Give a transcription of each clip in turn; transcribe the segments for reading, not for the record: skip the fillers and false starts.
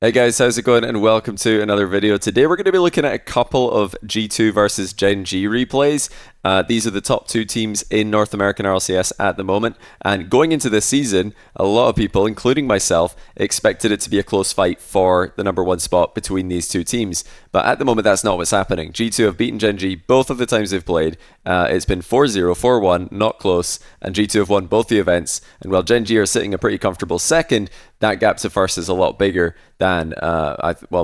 Hey guys, how's it going? And welcome to another video. Today we're going to be looking at a couple of G2 versus GenG replays. These are the top two teams in North American RLCS at the moment. And going into this season, a lot of people, including myself, expected it to be a close fight for the #1 spot between these two teams. But at the moment, that's not what's happening. G2 have beaten GenG both of the times they've played. It's been 4-0, 4-1, not close. And G2 have won both the events. And while GenG are sitting a pretty comfortable second, that gap to first is a lot bigger than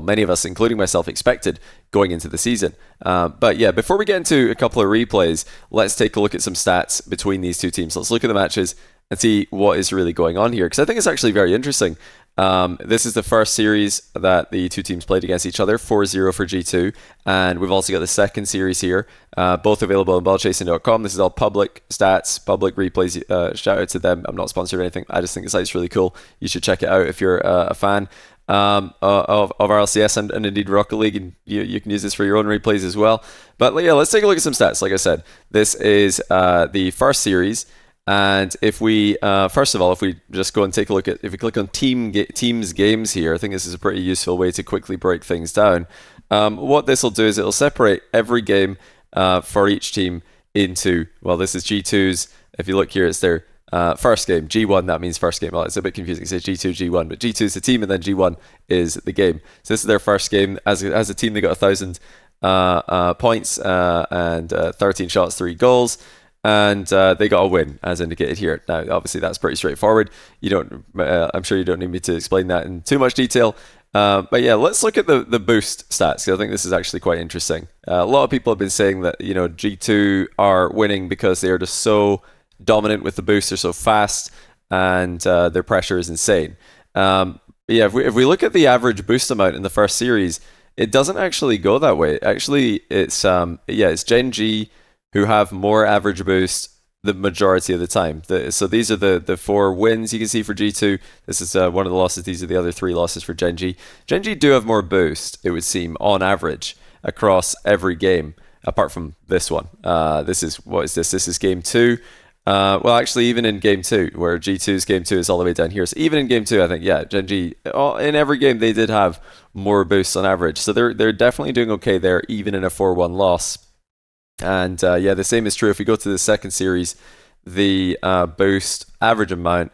many of us, including myself, expected going into the season. But yeah, before we get into a couple of replays, let's take a look at some stats between these two teams. Let's look at the matches and see what is really going on here, because I think it's actually very interesting. This is the first series that the two teams played against each other, 4-0 for G2, and we've also got the second series here, both available on ballchasing.com. This is all public stats, public replays. Shout out to them. I'm not sponsored or anything. I just think the site's really cool. You should check it out if you're a fan of RLCS and indeed Rocket League, and you can use this for your own replays as well. But yeah, let's take a look at some stats. Like I said, this is the first series. And if we, first of all, if we just go and take a look at, if we click on teams games here, I think this is a pretty useful way to quickly break things down. What this will do is it'll separate every game for each team into, well, this is G2's, if you look here, it's their first game. G1, that means first game. Well, it's a bit confusing. It says G2, G1, but G2 is the team and then G1 is the game. So this is their first game. As a team, they got 1,000 points and 13 shots, 3 goals. And they got a win, as indicated here. Now, obviously, that's pretty straightforward. I'm sure you don't need me to explain that in too much detail. But yeah, let's look at the boost stats, because I think this is actually quite interesting. A lot of people have been saying that G2 are winning because they are just so dominant with the boost. They're so fast, and their pressure is insane. Yeah, if we look at the average boost amount in the first series, it doesn't actually go that way. Actually, it's GenG who have more average boost the majority of the time. So these are the 4 wins you can see for G2. This is one of the losses. These are the other 3 losses for GenG. GenG do have more boost, it would seem, on average across every game, apart from this one. This is game 2. Well, actually, even in game 2, where G2's game 2 is all the way down here. So even in game 2, I think, yeah, GenG, in every game, they did have more boosts on average. So they're definitely doing okay there, even in a 4-1 loss. And yeah, the same is true if we go to the second series. The boost average amount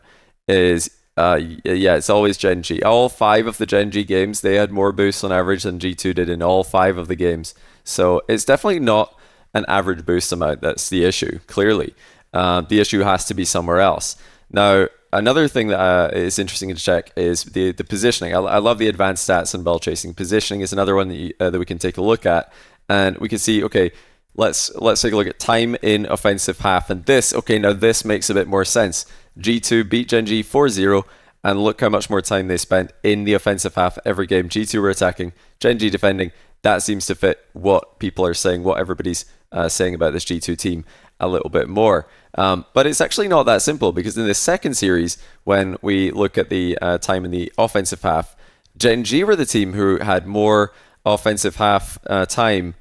is, it's always GenG. All 5 of the GenG games, they had more boosts on average than G2 did in all 5 of the games. So it's definitely not an average boost amount that's the issue, clearly. The issue has to be somewhere else. Now, another thing that is interesting to check is the positioning. I love the advanced stats in ball chasing. Positioning is another one that we can take a look at. And we can see, okay, Let's take a look at time in offensive half. And this makes a bit more sense. G2 beat GenG 4-0, and look how much more time they spent in the offensive half every game. G2 were attacking, GenG defending. That seems to fit what people are saying, what everybody's saying about this G2 team a little bit more. But it's actually not that simple, because in the second series, when we look at the time in the offensive half, GenG were the team who had more offensive half time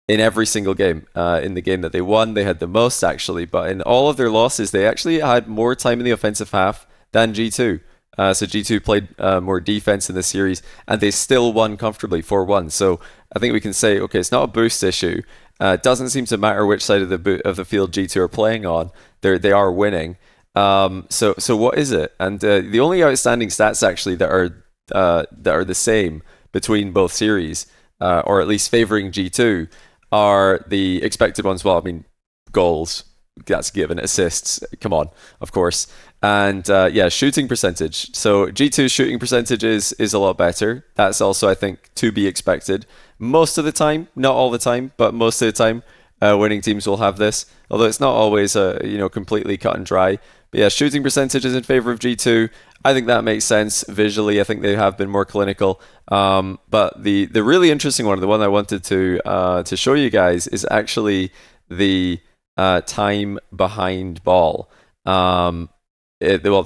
in every single game. In the game that they won, they had the most, actually. But in all of their losses, they actually had more time in the offensive half than G2. So G2 played more defense in this series, and they still won comfortably 4-1. So I think we can say, okay, it's not a boost issue. It doesn't seem to matter which side of the field G2 are playing on. They are winning. So what is it? And the only outstanding stats actually that are the same between both series, or at least favoring G2, are the expected ones. Well, I mean, goals, that's given. Assists, come on, of course. And shooting percentage. So G2's shooting percentage is a lot better. That's also, I think, to be expected. Most of the time, not all the time, but most of the time, winning teams will have this. Although it's not always completely cut and dry. But yeah, shooting percentage is in favor of G2. I think that makes sense visually. I think they have been more clinical. But the really interesting one, the one I wanted to show you guys, is actually the time behind ball. The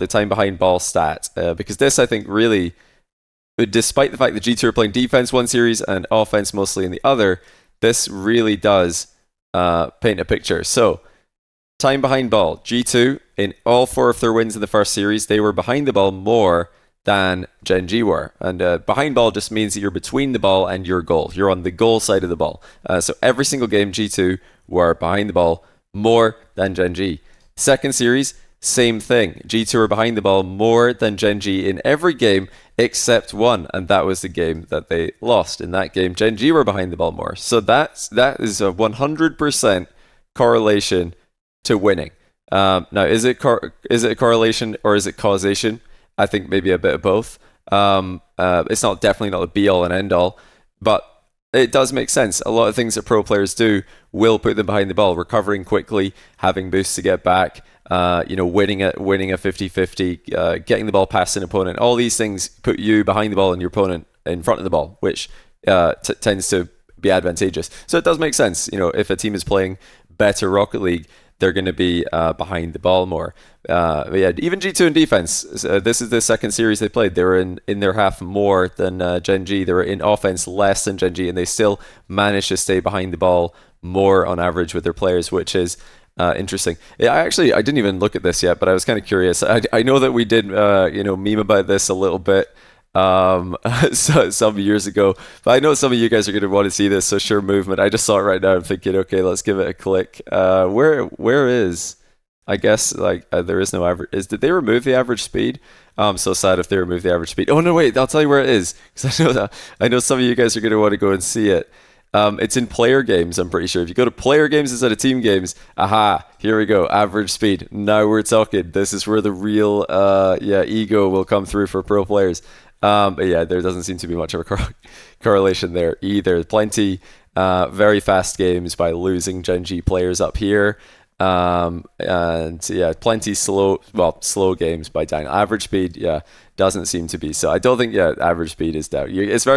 time behind ball stat. Because this, I think, really, despite the fact that G2 are playing defense one series and offense mostly in the other, this really does paint a picture. So, time behind ball. G2, in all 4 of their wins in the first series, they were behind the ball more than GenG were. And behind ball just means that you're between the ball and your goal. You're on the goal side of the ball. So every single game, G2 were behind the ball more than GenG. Second series, same thing. G2 were behind the ball more than GenG in every game except one, and that was the game that they lost. In that game, GenG were behind the ball more. So that is a 100% correlation to winning. Now, is it a correlation or is it causation? I think maybe a bit of both. It's definitely not the be all and end all, but it does make sense. A lot of things that pro players do will put them behind the ball, recovering quickly, having boosts to get back, winning a 50-50, getting the ball past an opponent. All these things put you behind the ball and your opponent in front of the ball, which tends to be advantageous. So it does make sense. If a team is playing better Rocket League, they're going to be behind the ball more. But yeah, even G2 in defense. This is the second series they played. They were in their half more than GenG. They were in offense less than GenG, and they still managed to stay behind the ball more on average with their players, which is interesting. I didn't even look at this yet, but I was kind of curious. I know that we did meme about this a little bit some years ago, but I know some of you guys are going to want to see this. So sure movement. I just saw it right now. I'm thinking, okay, let's give it a click. Where is? I guess there is no average. Did they remove the average speed? I'm so sad if they remove the average speed. Oh no, wait, I'll tell you where it is, because I know some of you guys are going to want to go and see it. It's in player games, I'm pretty sure. If you go to player games instead of team games, here we go, average speed. Now we're talking. This is where the real ego will come through for pro players. But yeah, there doesn't seem to be much of a correlation there either. Plenty very fast games by losing GenG players up here. And yeah, plenty slow games by dying. Average speed, doesn't seem to be. So I don't think, average speed is down.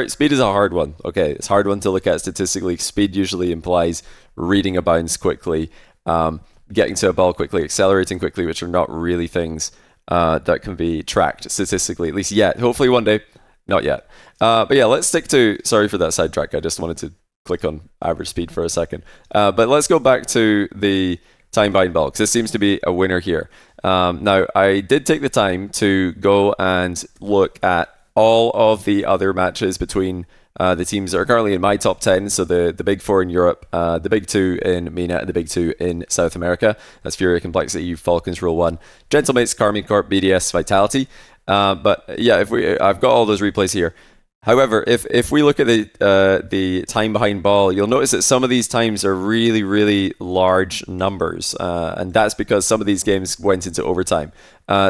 Speed is a hard one. Okay, it's a hard one to look at statistically. Speed usually implies reading a bounce quickly, getting to a ball quickly, accelerating quickly, which are not really things that can be tracked statistically, at least yet. Hopefully one day, not yet. But yeah, let's stick to, sorry for that sidetrack. I just wanted to click on average speed for a second. But let's go back to the time behind ball, because this seems to be a winner here. Now, I did take the time to go and look at all of the other matches between the teams that are currently in my top 10. So the big four in Europe, the big two in MENA, and the big two in South America. That's Furia, Complexity, Falcons, Rule 1, Gentlemates, Karmine Corp, BDS, Vitality. But yeah, I've got all those replays here. However, if we look at the time behind ball, you'll notice that some of these times are really, really large numbers, and that's because some of these games went into overtime.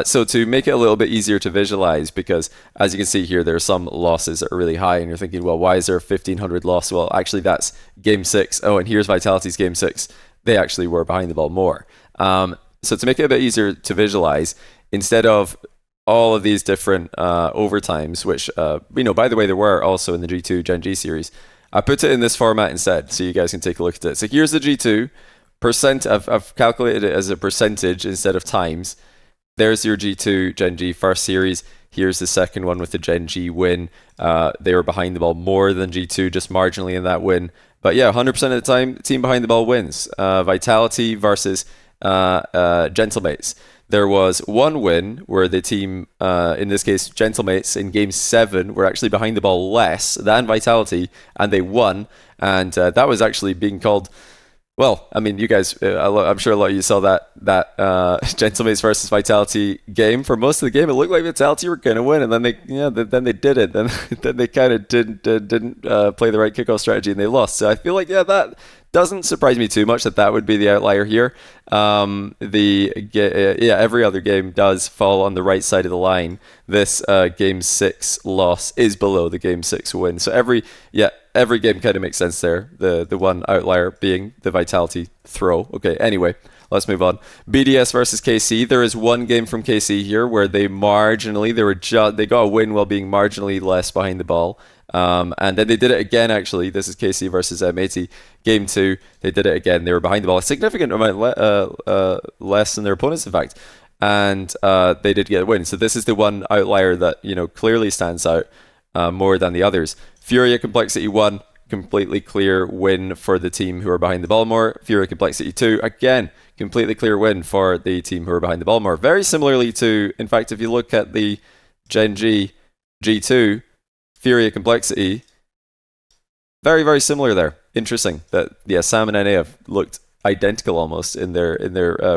So to make it a little bit easier to visualize, because as you can see here, there are some losses that are really high, and you're thinking, well, why is there a 1,500 loss? Well, actually, that's Game 6. Oh, and here's Vitality's Game 6. They actually were behind the ball more. So to make it a bit easier to visualize, instead of all of these different overtimes, which, by the way, there were also in the G2 GenG series, I put it in this format instead, so you guys can take a look at it. So here's the G2 percent. I've calculated it as a percentage instead of times. There's your G2 GenG first series. Here's the second one with the GenG win. They were behind the ball more than G2, just marginally in that win. But yeah, 100% of the time, the team behind the ball wins. Vitality versus Gentlemates. There was one win where the team, in this case, Gentlemates, in Game 7, were actually behind the ball less than Vitality, and they won. And that was actually being called, well, I mean, you guys, I'm sure a lot of you saw that Gentlemates versus Vitality game. For most of the game, it looked like Vitality were going to win, and then they did it. Then they kind of didn't play the right kickoff strategy, and they lost. So I feel like, that doesn't surprise me too much that would be the outlier here. Every other game does fall on the right side of the line. This Game 6 loss is below the Game 6 win. So every game kind of makes sense there. The one outlier being the Vitality throw. Okay, anyway, let's move on. BDS versus KC. There is one game from KC here where they got a win while being marginally less behind the ball. And then they did it again, actually. This is KC versus M80. Game 2, they did it again. They were behind the ball a significant amount less than their opponents, in fact. And they did get a win. So this is the one outlier that, clearly stands out more than the others. Furia Complexity 1, completely clear win for the team who are behind the ball more. Furia Complexity 2, again, completely clear win for the team who are behind the ball more. Very similarly to, in fact, if you look at the GenG, G2, Furia Complexity. Very, very similar there. Interesting that, yeah, Sam and NA have looked identical almost in their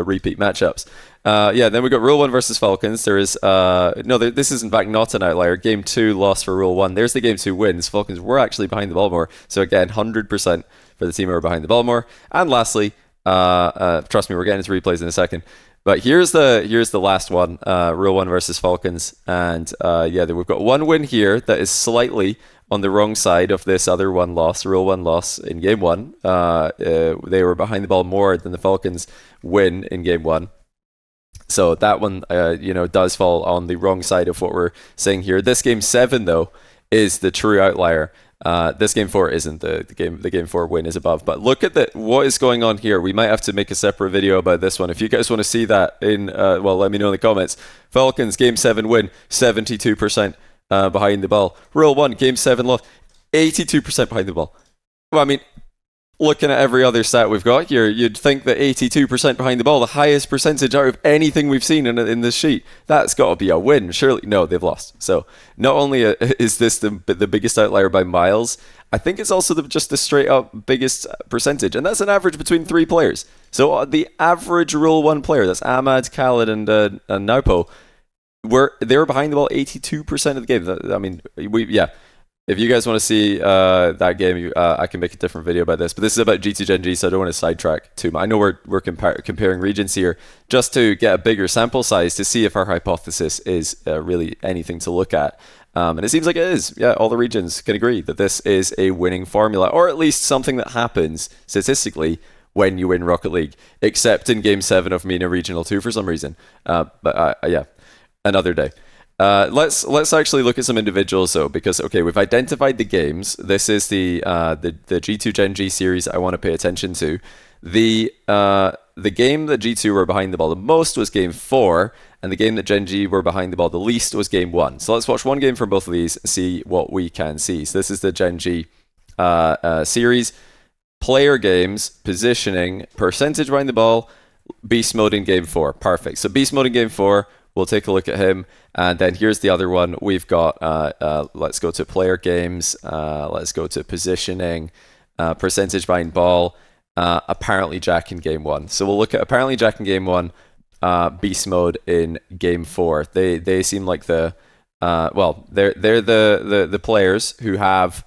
repeat matchups. Then we got Rule 1 versus Falcons. There is this is in fact not an outlier. Game 2 loss for Rule 1. There's the Game 2 wins. Falcons were actually behind the ball more. So again, 100% for the team who are behind the ball more. And lastly, trust me, we're getting into replays in a second. But here's the last one, Rule 1 versus Falcons. And we've got one win here that is slightly on the wrong side of this other one loss, Rule 1 loss in Game 1. They were behind the ball more than the Falcons win in Game 1. So that one, does fall on the wrong side of what we're saying here. This Game 7, though, is the true outlier. This Game 4 isn't. The Game 4 win is above. But look at what is going on here. We might have to make a separate video about this one. If you guys want to see that, let me know in the comments. Falcons, Game 7 win, 72%. Behind the ball. Rule 1, Game 7 loss, 82% behind the ball. Well, I mean, looking at every other stat we've got here, you'd think that 82% behind the ball, the highest percentage out of anything we've seen in this sheet, that's got to be a win. Surely, no, they've lost. So not only is this the biggest outlier by miles, I think it's also just the straight up biggest percentage, and that's an average between 3 players. So the average Rule 1 player, that's Ahmad, Khaled, and Naupo, they were behind the ball 82% of the game. I mean, if you guys want to see that game, I can make a different video about this. But this is about G2 GenG, so I don't want to sidetrack too much. I know we're comparing regions here just to get a bigger sample size to see if our hypothesis is really anything to look at. And it seems like it is. Yeah, all the regions can agree that this is a winning formula, or at least something that happens statistically when you win Rocket League, except in Game 7 of MENA Regional 2 for some reason. Another day. Let's actually look at some individuals though, because we've identified the games. This is the G2 GenG series I want to pay attention to. The game that G2 were behind the ball the most was Game 4, and the game that GenG were behind the ball the least was Game 1. So let's watch one game from both of these and see what we can see. So this is the GenG series. Player games, positioning, percentage behind the ball, beast mode in Game 4. Perfect. So beast mode in Game 4. We'll take a look at him. And then here's the other one. We've got, let's go to player games. Let's go to positioning, percentage behind ball, apparently Jack in Game 1. So we'll look at apparently Jack in Game 1, beast mode in Game 4. They seem like they're the players who have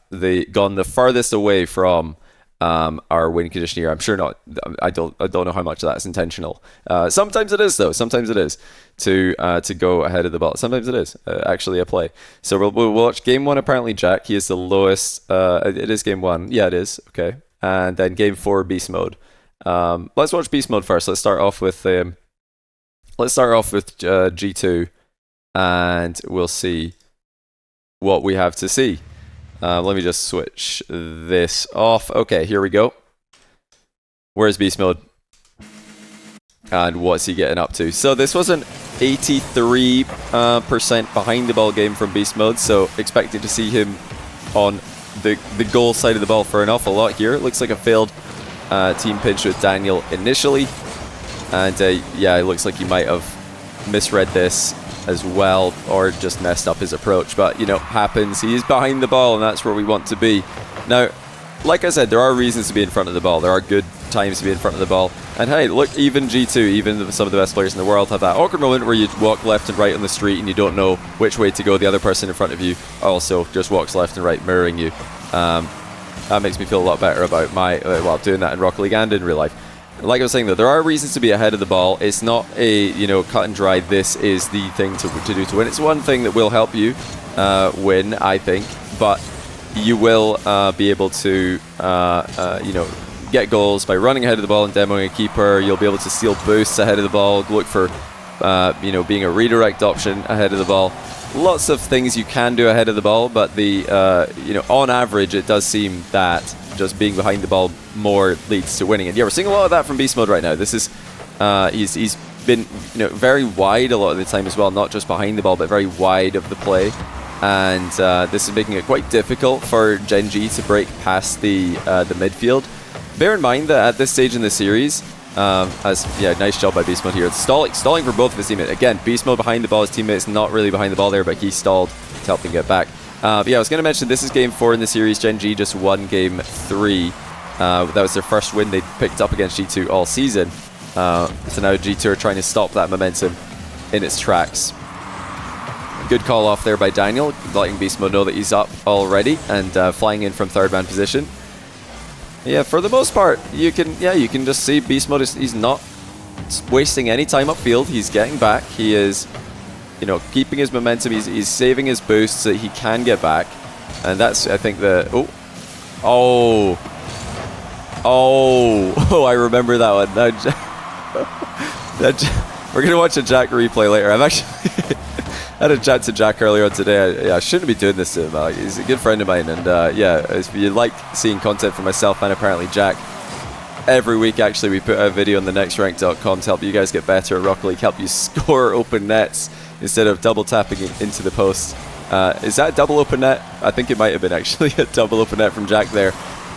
gone the farthest away from our win condition here. I'm sure not. I don't know how much of that's intentional. Sometimes it is though. Sometimes it is to go ahead of the ball. Sometimes it is actually a play. So we'll watch Game 1. Apparently Jack, he is the lowest. It is Game 1. Yeah, it is. Okay. And then Game 4 beast mode. Let's watch beast mode first. Let's start off with G2, and we'll see what we have to see. Let me just switch this off. Okay, here we go. Where's beast mode? And what's he getting up to? So this was an 83% behind the ball game from beast mode, so expected to see him on the goal side of the ball for an awful lot here. It looks like a failed team pinch with Daniel initially. And it looks like he might have misread this as well, or just messed up his approach, but happens. He is behind the ball, and that's where we want to be. Now, like I said, there are reasons to be in front of the ball. There are good times to be in front of the ball, and hey, look, even G2, even some of the best players in the world have that awkward moment where you walk left and right on the street and you don't know which way to go. The other person in front of you also just walks left and right, mirroring you. That makes me feel a lot better about my doing that in Rocket League and in real life. Like I was saying though, there are reasons to be ahead of the ball. It's not a cut and dry, this is the thing to do to win. It's one thing that will help you win, I think, but you will be able to get goals by running ahead of the ball and demoing a keeper. You'll be able to steal boosts ahead of the ball, look for being a redirect option ahead of the ball. Lots of things you can do ahead of the ball, but on average it does seem that just being behind the ball more leads to winning. And yeah, we're seeing a lot of that from beast mode right now. This is he's been very wide a lot of the time as well, not just behind the ball but very wide of the play, and this is making it quite difficult for GenG to break past the midfield. Bear in mind that at this stage in the series, Nice job by Beast Mode here. Stalling for both of his teammates. Again, Beast Mode behind the ball. His teammate's not really behind the ball there, but he stalled to help him get back. I was going to mention this is game 4 in the series. GenG just won game 3. That was their first win they picked up against G2 all season. So now G2 are trying to stop that momentum in its tracks. Good call off there by Daniel, letting Beast Mode know that he's up already and flying in from 3rd man position. Yeah, for the most part, you can just see Beast Mode he's not wasting any time upfield. He's getting back. He is, keeping his momentum. He's saving his boost so that he can get back. And that's, I think, I remember that one. We're gonna watch a Jack replay later. I've actually had a chat to Jack earlier on today. I shouldn't be doing this to him. He's a good friend of mine, and if you like seeing content from myself and apparently Jack, every week actually we put out a video on thenextrank.com to help you guys get better at Rocket League, help you score open nets instead of double tapping it into the post. Is that double open net? I think it might have been actually a double open net from Jack there.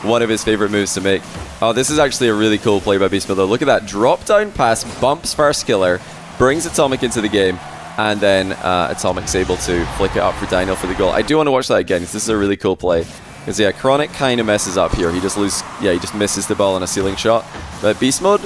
One of his favorite moves to make. Oh, this is actually a really cool play by Beast Mode though. Look at that drop down pass, bumps first killer, brings Atomic into the game, and then Atomic's able to flick it up for Daniel for the goal. I do want to watch that again because this is a really cool play. Because Chronic kind of messes up here. He just misses the ball on a ceiling shot. But Beast Mode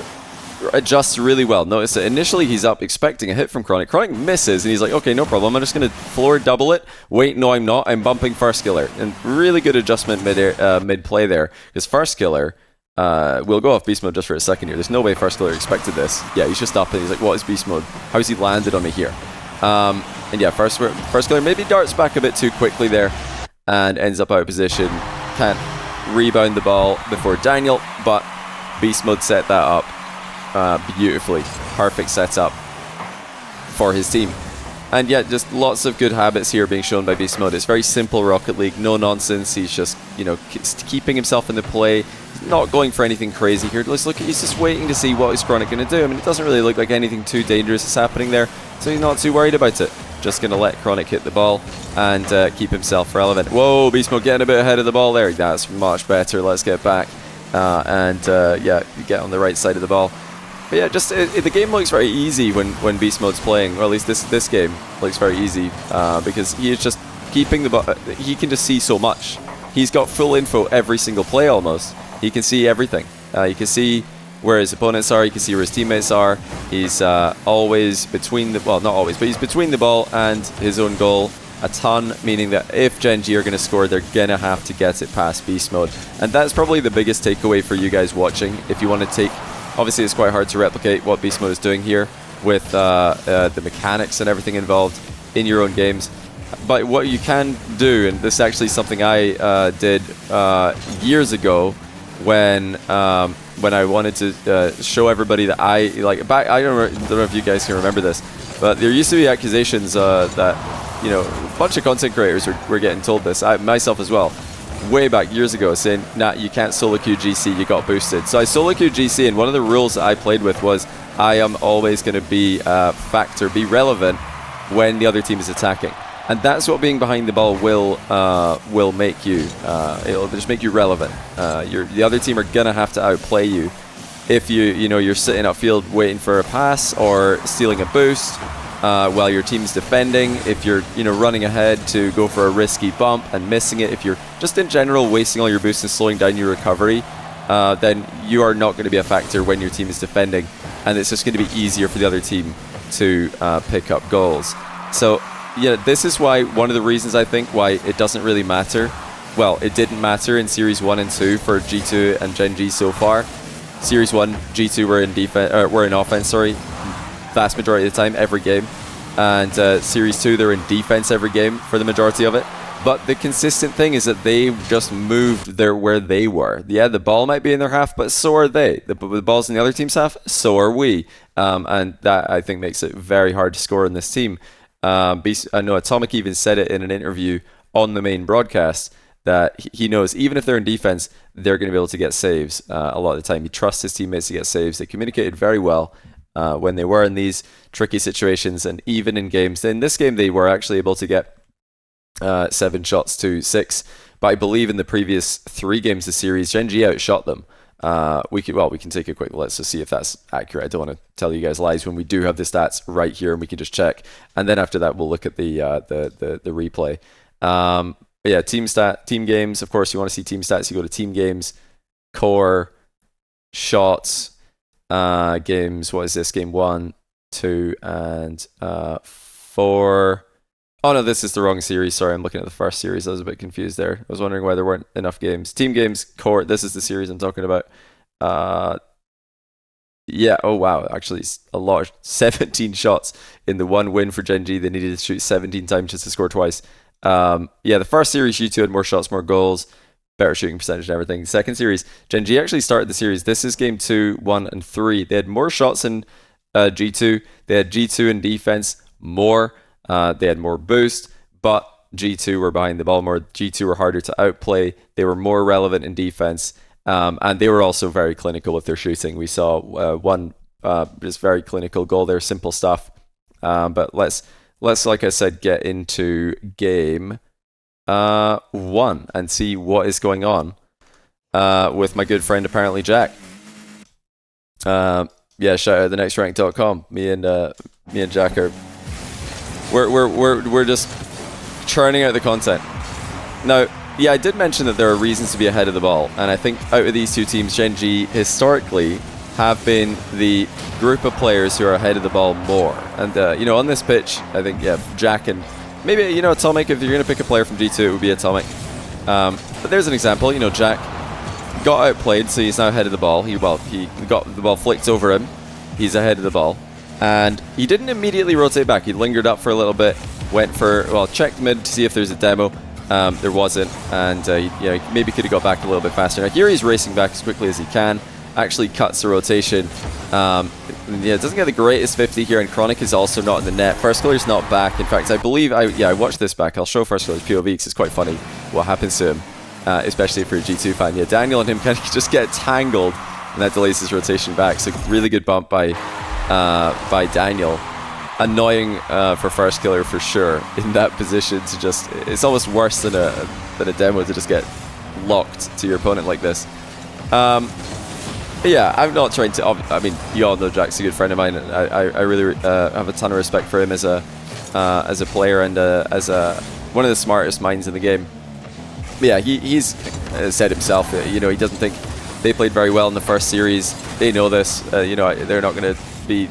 adjusts really well. Notice that initially he's up expecting a hit from Chronic. Chronic misses and he's like, okay, no problem. I'm just going to floor double it. Wait, no, I'm not. I'm bumping first killer. And really good adjustment mid-play there. Because first killer, we'll go off Beast Mode just for a second here. There's no way first killer expected this. Yeah, he's just up and he's like, what is Beast Mode? How has he landed on me here? And yeah, first killer maybe darts back a bit too quickly there and ends up out of position. Can't rebound the ball before Daniel, but Beast Mode set that up beautifully. Perfect setup for his team. And yeah, just lots of good habits here being shown by Beast Mode. It's very simple Rocket League, no nonsense. He's just, keeping himself in the play. He's not going for anything crazy here. Let's look, he's just waiting to see what is Chronic going to do. I mean, it doesn't really look like anything too dangerous is happening there, so he's not too worried about it. Just going to let Chronic hit the ball and keep himself relevant. Whoa, Beast Mode getting a bit ahead of the ball there. That's much better. Let's get back and get on the right side of the ball. But yeah, just the game looks very easy when Beast Mode's playing, or at least this game looks very easy because he is just keeping the ball. He can just see so much. He's got full info every single play almost. He can see everything. He can see where his opponents are. He can see where his teammates are. He's always between the, well, not always, but he's between the ball and his own goal a ton, meaning that if GenG are going to score, they're going to have to get it past Beast Mode. And that's probably the biggest takeaway for you guys watching. If you want to take, obviously it's quite hard to replicate what Beast Mode is doing here with the mechanics and everything involved in your own games. But what you can do, and this is actually something I did years ago when I wanted to show everybody that I don't know if you guys can remember this, but there used to be accusations that a bunch of content creators were getting told this, myself as well, way back years ago, saying, nah, you can't solo queue GC, you got boosted. So I solo queued GC, and one of the rules that I played with was I am always going to be a factor, be relevant when the other team is attacking. And that's what being behind the ball will make you. It'll just make you relevant. The other team are gonna have to outplay you if you're sitting upfield waiting for a pass or stealing a boost while your team's defending. If you're running ahead to go for a risky bump and missing it. If you're just in general wasting all your boosts and slowing down your recovery, then you are not going to be a factor when your team is defending, and it's just going to be easier for the other team to pick up goals. So. Yeah, this is why one of the reasons I think why it doesn't really matter. Well, it didn't matter in Series 1 and 2 for G2 and GenG so far. Series 1, G2 were in offense, vast majority of the time, every game. And Series 2, they're in defense every game for the majority of it. But the consistent thing is that they just moved where they were. Yeah, the ball might be in their half, but so are they. The ball's in the other team's half, so are we. And that, I think, makes it very hard to score in this team. I know Atomic even said it in an interview on the main broadcast that he knows even if they're in defense, they're going to be able to get saves a lot of the time. He trusts his teammates to get saves. They communicated very well when they were in these tricky situations, and even in games. In this game, they were actually able to get 7 shots to 6, but I believe in the previous 3 games of the series, GenG outshot them. we can take a quick let's just see if that's accurate. I don't want to tell you guys lies when we do have the stats right here and we can just check. And then after that, we'll look at the replay. Yeah, team games. Of course, you want to see team stats. You go to team games, core, shots, games. What is this? Game 1, 2, and 4. Oh no, this is the wrong series. Sorry, I'm looking at the first series. I was a bit confused there. I was wondering why there weren't enough games. Team games, core. This is the series I'm talking about. Yeah, oh wow, actually a lot. 17 shots in the one win for GenG. They needed to shoot 17 times just to score twice. Yeah, the first series, G2 had more shots, more goals, better shooting percentage and everything. The second series, GenG actually started the series. This is game 2, 1, and 3. They had more shots in G2. They had G2 in defense more. They had more boost, but G2 were behind the ball more. G2 were harder to outplay. They were more relevant in defense, and they were also very clinical with their shooting. We saw one just very clinical goal there, simple stuff. But let's, like I said, get into game 1 and see what is going on with my good friend, apparently, Jack. Yeah, shout out thenextrank.com. Me and Jack are... We're just churning out the content. Now, yeah, I did mention that there are reasons to be ahead of the ball, and I think out of these two teams, GenG historically have been the group of players who are ahead of the ball more. And you know, on this pitch, I think Jack and maybe Atomic. If you're going to pick a player from G2, it would be Atomic. But there's an example. Jack got outplayed, so he's now ahead of the ball. He got the ball flicked over him. He's ahead of the ball. And he didn't immediately rotate back. He lingered up for a little bit, went for, checked mid to see if there's a demo. There wasn't, and he maybe could have got back a little bit faster. Now here he's racing back as quickly as he can, actually cuts the rotation. It doesn't get the greatest 50 here, and Chronic is also not in the net. First Killer's not back. In fact, I believe, I watched this back. I'll show First Killer's POV because it's quite funny what happens to him, especially if you're a G2 fan. Yeah, Daniel and him kind of just get tangled, and that delays his rotation back. So really good bump by Daniel. Annoying for First Killer for sure in that position to just, it's almost worse than a demo to just get locked to your opponent like this. Yeah, I'm not trying to, I mean, you all know Jack's a good friend of mine, and I really have a ton of respect for him as a player and as one of the smartest minds in the game. But yeah, he's said himself, he doesn't think they played very well in the first series. They know this, they're not going to be,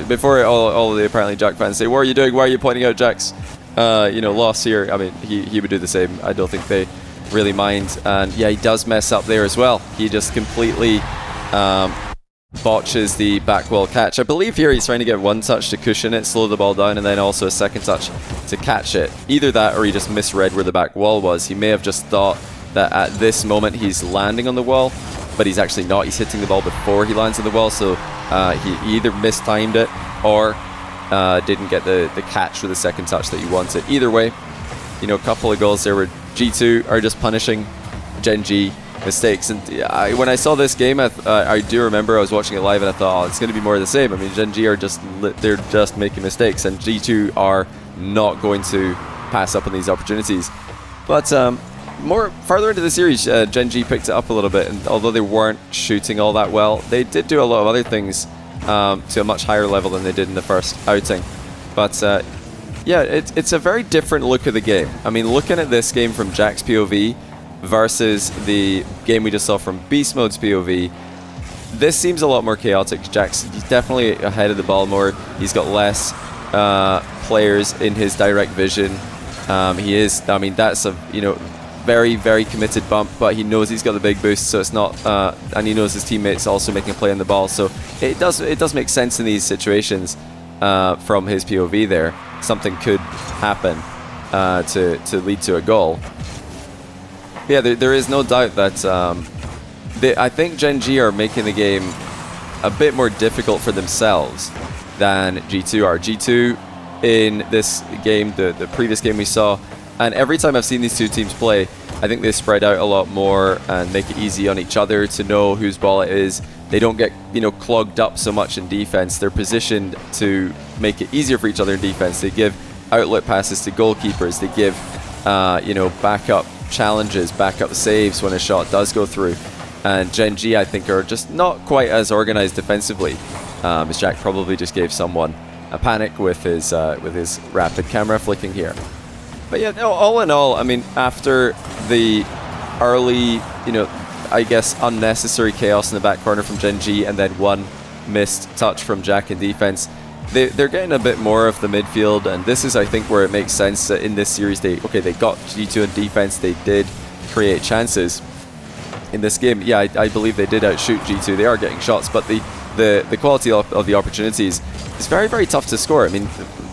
before all of the apparently Jack fans say, what are you doing? Why are you pointing out Jack's loss here? I mean, he would do the same. I don't think they really mind. And yeah, he does mess up there as well. He just completely botches the back wall catch. I believe here he's trying to get one touch to cushion it, slow the ball down, and then also a second touch to catch it. Either that or he just misread where the back wall was. He may have just thought that at this moment he's landing on the wall, but he's actually not. He's hitting the ball before he lands on the wall, so he either mistimed it or didn't get the catch with the second touch that he wanted. Either way, a couple of goals there where G2 are just punishing GenG mistakes. And when I saw this game, I do remember I was watching it live and I thought, oh, it's going to be more of the same. I mean, GenG are they're just making mistakes, and G2 are not going to pass up on these opportunities. But further into the series, GenG picked it up a little bit, and although they weren't shooting all that well, they did do a lot of other things to a much higher level than they did in the first outing. But yeah, it's a very different look at the game. I mean, looking at this game from Jack's POV versus the game we just saw from Beast Mode's POV, this seems a lot more chaotic. He's definitely ahead of the ball more. He's got less players in his direct vision. He is, I mean, that's a very, very committed bump, but he knows he's got the big boost, so it's not, and he knows his teammates also making a play on the ball, so it does make sense in these situations from his POV there. Something could happen to lead to a goal. Yeah, there is no doubt that I think GenG are making the game a bit more difficult for themselves than G2 are. G2 in this game, the previous game we saw, and every time I've seen these two teams play, I think they spread out a lot more and make it easy on each other to know whose ball it is. They don't get clogged up so much in defense. They're positioned to make it easier for each other in defense. They give outlet passes to goalkeepers. They give backup challenges, backup saves when a shot does go through. And GenG, I think, are just not quite as organized defensively. As Jack probably just gave someone a panic with his rapid camera flicking here. But yeah, no, all in all, I mean, after the early, I guess unnecessary chaos in the back corner from GenG, and then one missed touch from Jack in defense, they're getting a bit more of the midfield, and this is, I think, where it makes sense that in this series they got G2 in defense, they did create chances. In this game, yeah, I believe they did outshoot G2. They are getting shots, but the quality of the opportunities is very, very tough to score. I mean,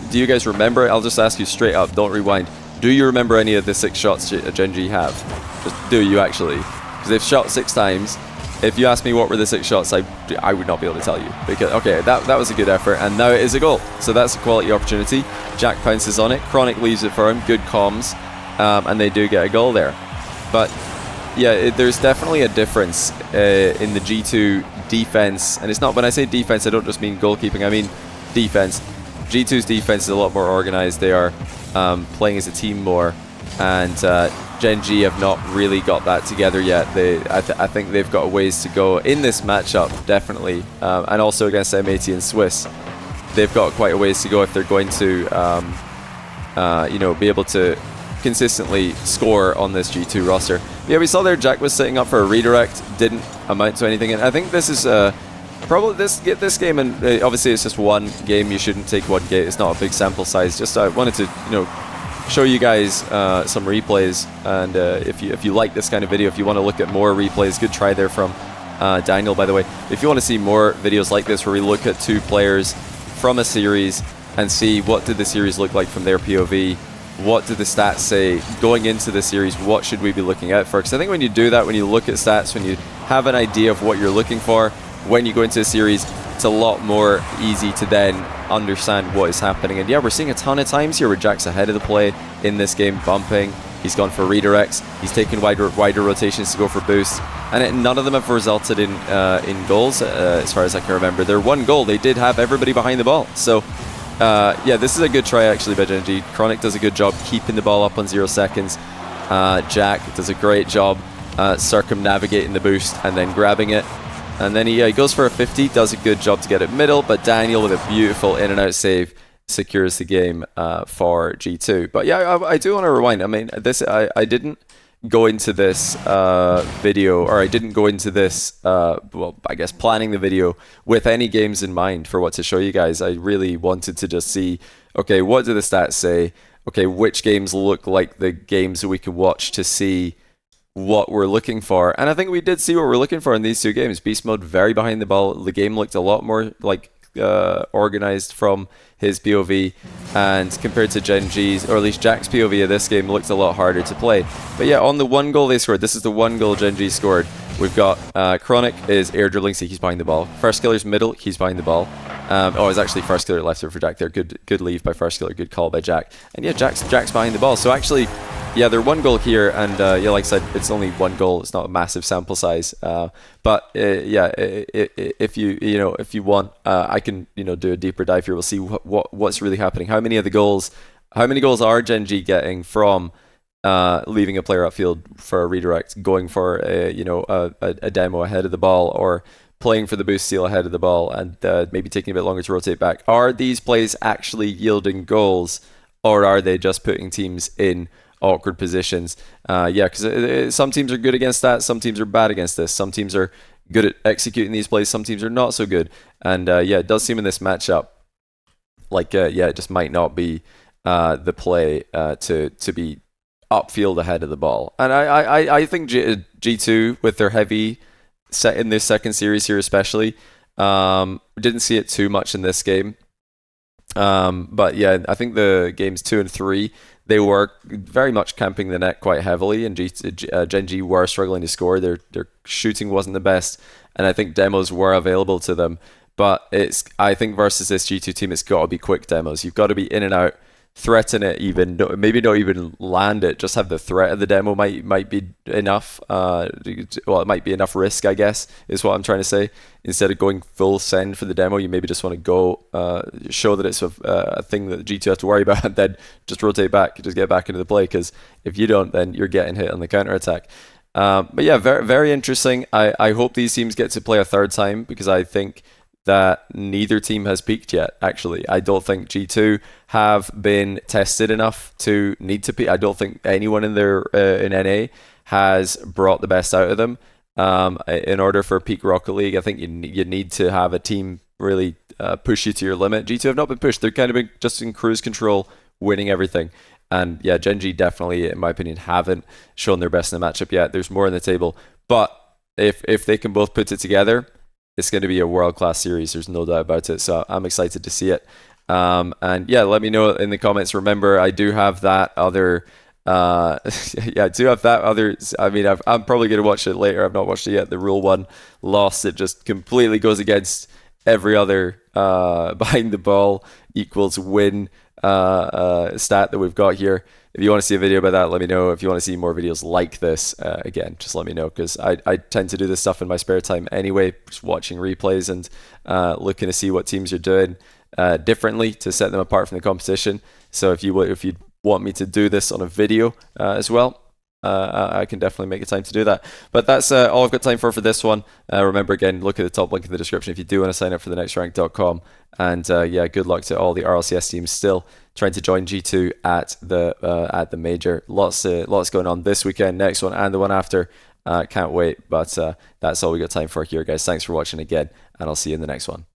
do you guys remember? I'll just ask you straight up, don't rewind. Do you remember any of the 6 shots GenG have? Just do you actually? Because they've shot 6 times. If you ask me what were the 6 shots, I would not be able to tell you. Because, okay, that was a good effort, and now it is a goal. So that's a quality opportunity. Jack pounces on it. Chronic leaves it for him. Good comms. And they do get a goal there. But yeah, there's definitely a difference in the G2 defense. And it's not, when I say defense, I don't just mean goalkeeping. I mean defense. G2's defense is a lot more organized. They are playing as a team more. And GenG have not really got that together yet. I think they've got a ways to go in this matchup, definitely. And also against M80 and Swiss. They've got quite a ways to go if they're going to be able to consistently score on this G2 roster. Yeah, we saw there Jack was setting up for a redirect, didn't amount to anything, and I think this is probably this game, and obviously it's just one game. You shouldn't take one game. It's not a big sample size. Just I wanted to show you guys some replays, and if you like this kind of video, if you want to look at more replays, good try there from Daniel, by the way. If you want to see more videos like this where we look at 2 players from a series and see what did the series look like from their POV, what did the stats say going into the series, what should we be looking out for? Because I think when you do that, when you look at stats, when you have an idea of what you're looking for, when you go into a series, it's a lot more easy to then understand what is happening. And yeah, we're seeing a ton of times here where Jack's ahead of the play in this game, bumping. He's gone for redirects. He's taken wider rotations to go for boosts. And none of them have resulted in goals, as far as I can remember. Their one goal, they did have everybody behind the ball. So yeah, this is a good try actually by GenG. Chronic does a good job keeping the ball up on 0 seconds. Jack does a great job circumnavigating the boost and then grabbing it. And then he goes for a 50, does a good job to get it middle, but Daniel with a beautiful in and out save secures the game for G2. But yeah, I do want to rewind. I mean, I didn't go into this video, or I didn't go into this, well, I guess planning the video with any games in mind for what to show you guys. I really wanted to just see, okay, what do the stats say? Okay, which games look like the games that we could watch to see what we're looking for. And I think we did see what we're looking for in these 2 games. Beast Mode very behind the ball. The game looked a lot more like organized from his POV, and compared to GenG's, or at least Jack's POV of this game, looked a lot harder to play. But yeah, on the 1 goal they scored, this is the 1 goal GenG scored. We've got Chronic is air dribbling, so he's behind the ball. First Killer's middle, he's behind the ball. Oh, it's actually First Killer left there for Jack there. Good leave by First Killer, good call by Jack. And yeah, Jack's behind the ball. So actually, yeah, they're 1 goal here, and yeah, like I said, it's only 1 goal. It's not a massive sample size. But yeah, if you want, I can do a deeper dive here. We'll see what's really happening. How many goals are GenG getting from leaving a player upfield for a redirect, going for a demo ahead of the ball, or playing for the boost steal ahead of the ball, and maybe taking a bit longer to rotate back? Are these plays actually yielding goals, or are they just putting teams in awkward positions? Yeah, because some teams are good against that, some teams are bad against this, some teams are good at executing these plays, some teams are not so good. And yeah, it does seem in this matchup like yeah, it just might not be the play to be upfield ahead of the ball. And I think G2 with their heavy set in this second series here especially, didn't see it too much in this game. But yeah, I think the games 2 and 3, they were very much camping the net quite heavily, and GenG were struggling to score. Their shooting wasn't the best, and I think demos were available to them. But I think versus this G2 team, it's got to be quick demos. You've got to be in and out, threaten it even, maybe not even land it, just have the threat of the demo might be enough. Well, it might be enough risk, I guess, is what I'm trying to say. Instead of going full send for the demo, you maybe just want to go show that it's a thing that G2 have to worry about, and then just rotate back, just get back into the play, because if you don't, then you're getting hit on the counter attack. But yeah, very very interesting. I hope these teams get to play a third time because I think that neither team has peaked yet. Actually, I don't think G2 have been tested enough to need to peak. I don't think anyone in their in NA has brought the best out of them. In order for peak Rocket League, I think you need to have a team really push you to your limit. G2 have not been pushed. They've kind of been just in cruise control, winning everything. And yeah, GenG definitely, in my opinion, haven't shown their best in the matchup yet. There's more on the table. But if they can both put it together, it's going to be a world-class series. There's no doubt about it. So I'm excited to see it. And yeah, let me know in the comments. Remember, I do have that other... yeah, I do have that other... I mean, I'm probably going to watch it later. I've not watched it yet. The Rule 1 loss. It just completely goes against every other behind the ball equals win stat that we've got here. If you want to see a video about that, let me know. If you want to see more videos like this, again, just let me know, because I tend to do this stuff in my spare time anyway, just watching replays and looking to see what teams are doing differently to set them apart from the competition. So if you want me to do this on a video as well, I can definitely make a time to do that. But that's all I've got time for this one. Remember, again, look at the top link in the description if you do want to sign up for thenextrank.com. And yeah, good luck to all the RLCS teams still trying to join G2 at the major. Lots going on this weekend, next one, and the one after. Can't wait. But that's all we got time for here, guys. Thanks for watching again, and I'll see you in the next one.